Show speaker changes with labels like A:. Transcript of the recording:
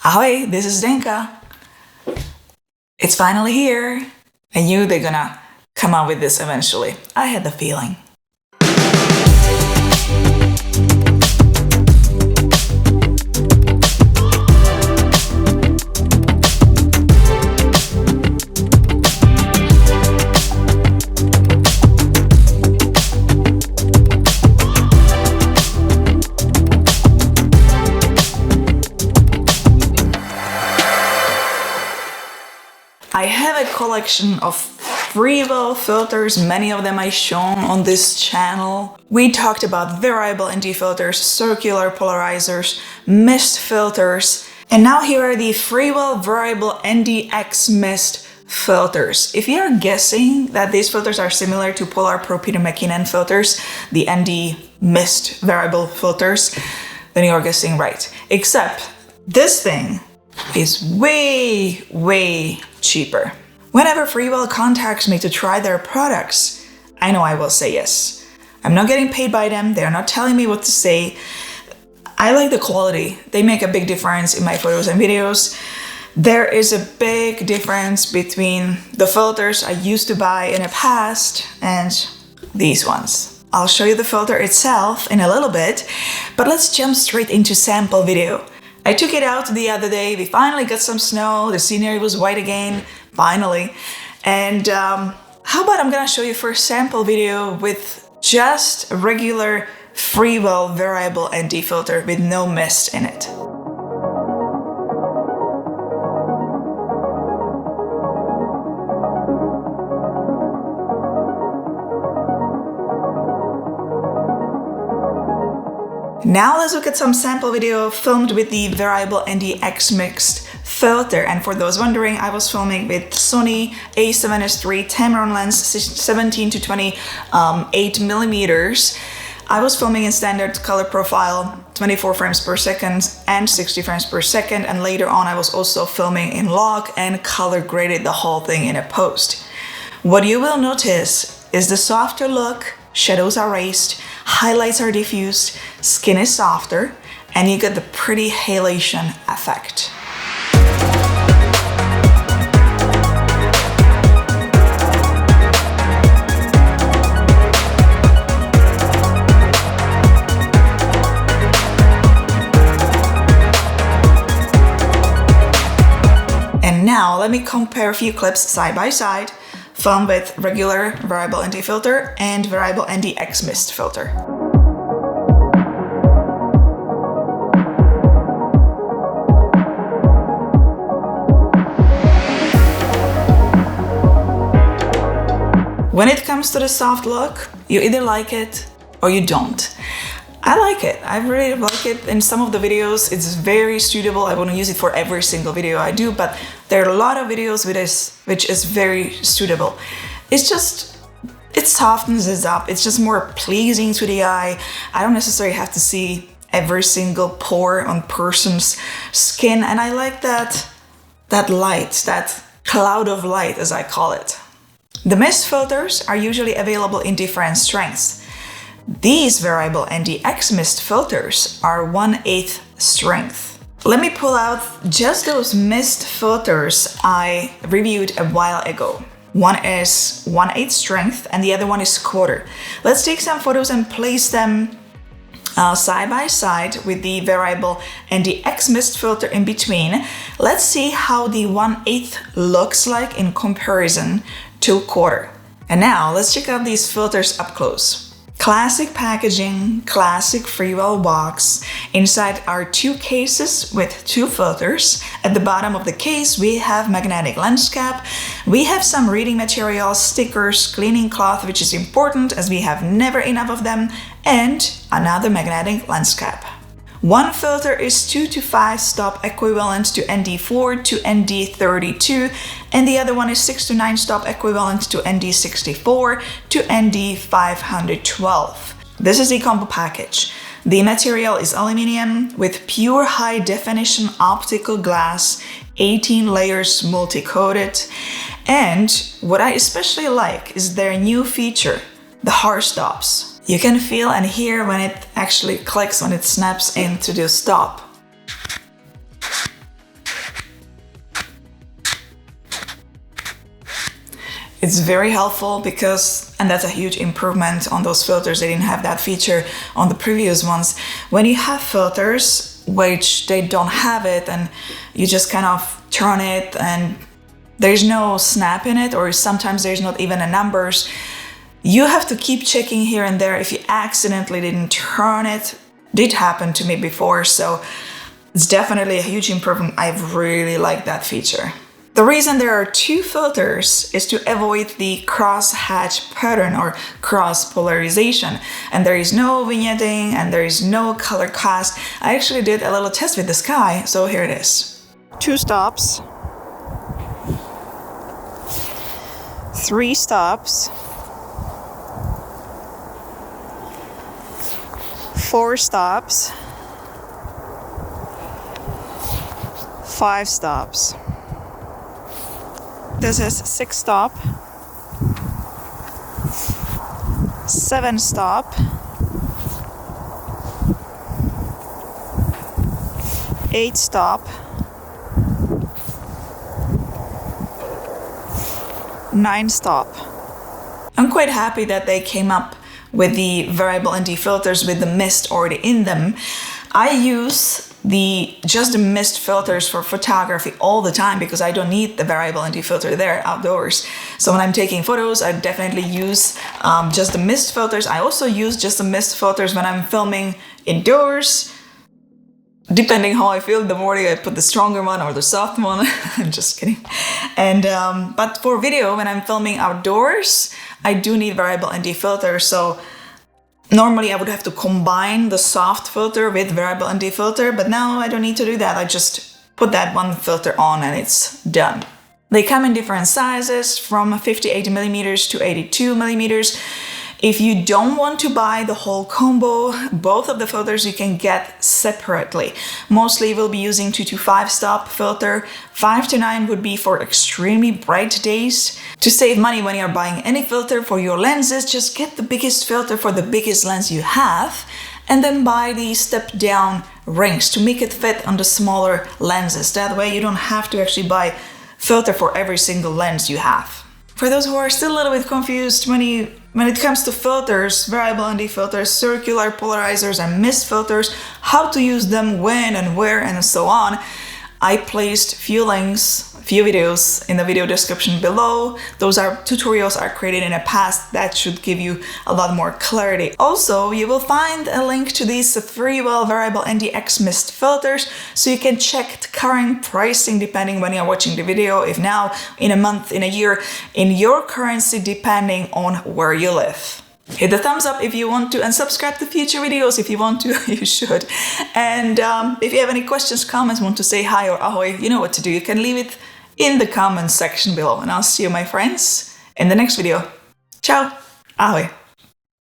A: Ahoy, this is Denka. It's finally here. I knew they're gonna come out with this eventually. I had the feeling. I have a collection of Freewell filters, many of them I shown on this channel. We talked about variable ND filters, circular polarizers, mist filters, and now here are the Freewell variable NDX mist filters. If you're guessing that these filters are similar to Polar Pro Peter McKinnon filters, the ND mist variable filters, then you're guessing right. Except this thing is way cheaper. Whenever Freewell contacts me to try their products, I know I will say yes. I'm not getting paid by them, they're not telling me what to say. I like the quality. They make a big difference in my photos and videos. There is a big difference between the filters I used to buy in the past and these ones. I'll show you the filter itself in a little bit, but let's jump straight into sample video. I took it out the other day, we finally got some snow, the scenery was white again, finally. And how about I'm gonna show you first sample video with just a regular Freewell variable ND filter with no mist in it. Now let's look at some sample video filmed with the variable NDX mixed filter. And for those wondering, I was filming with Sony a7S III Tamron lens 17 to 28 millimeters. I was filming in standard color profile, 24 frames per second and 60 frames per second. And later on, I was also filming in log and color graded the whole thing in a post. What you will notice is the softer look, shadows are raised, highlights are diffused, skin is softer, and you get the pretty halation effect. And now let me compare a few clips side by side, filmed with regular variable ND filter and variable NDX mist filter. When it comes to the soft look, you either like it or you don't. I like it. I really like it. In some of the videos, it's very suitable. I want to use it for every single video I do, but there are a lot of videos with this which is very suitable. It softens it up. It's just more pleasing to the eye. I don't necessarily have to see every single pore on person's skin, and I like that light, that cloud of light as I call it. The mist filters are usually available in different strengths. These variable NDX mist filters are 1/8 strength. Let me pull out just those mist filters I reviewed a while ago. One is 1/8 strength and the other one is quarter. Let's take some photos and place them side by side with the variable NDX mist filter in between. Let's see how the 1/8 looks like in comparison to quarter. And now let's check out these filters up close. Classic packaging, classic Freewell box. Inside are two cases with two filters. At the bottom of the case, we have magnetic lens cap. We have some reading materials, stickers, cleaning cloth, which is important as we have never enough of them, and another magnetic lens cap. One filter is 2 to 5 stop equivalent to ND4 to ND32, and the other one is 6 to 9 stop equivalent to ND64 to ND512. This is the combo package. The material is aluminum with pure high definition optical glass, 18 layers multi-coated, and what I especially like is their new feature, the hard stops. You can feel and hear when it actually clicks, when it snaps into the stop. It's very helpful because, and that's a huge improvement on those filters. They didn't have that feature on the previous ones. When you have filters, which they don't have it, and you just kind of turn it and there's no snap in it, or sometimes there's not even a numbers, you have to keep checking here and there if you accidentally didn't turn it. Did happen to me before, so it's definitely a huge improvement. I really like that feature. The reason there are two filters is to avoid the cross-hatch pattern or cross-polarization. And there is no vignetting and there is no color cast. I actually did a little test with the sky, so here it is. 2 stops. 3 stops. 4 stops. 5 stops. This is 6 stop, 7 stop, 8 stop, 9 stop. I'm quite happy that they came up with the variable ND filters with the mist already in them. I use just the mist filters for photography all the time because I don't need the variable ND filter there outdoors. So when I'm taking photos, I definitely use just the mist filters. I also use just the mist filters when I'm filming indoors. Depending how I feel, the morning I put the stronger one or the soft one. I'm just kidding. And but for video, when I'm filming outdoors, I do need variable ND filters. So normally I would have to combine the soft filter with variable ND filter, but now I don't need to do that. I just put that one filter on and it's done. They come in different sizes from 58mm to 82mm. If you don't want to buy the whole combo, both of the filters you can get separately. Mostly we'll be using 2 to 5 stop filter. 5 to 9 would be for extremely bright days. To save money when you're buying any filter for your lenses, just get the biggest filter for the biggest lens you have and then buy the step down rings to make it fit on the smaller lenses. That way you don't have to actually buy filter for every single lens you have. For those who are still a little bit confused when it comes to filters, variable ND filters, circular polarizers and mist filters, how to use them, when and where and so on, I placed few links, few videos in the video description below. Those tutorials are created in the past that should give you a lot more clarity. Also, you will find a link to these Freewell variable NDX mist filters so you can check the current pricing depending when you're watching the video, if now, in a month, in a year, in your currency, depending on where you live. Hit the thumbs up if you want to and subscribe to future videos if you want to, you should. And if you have any questions, comments, want to say hi or ahoy, you know what to do. You can leave it in the comments section below and I'll see you, my friends, in the next video. Ciao, ahoy.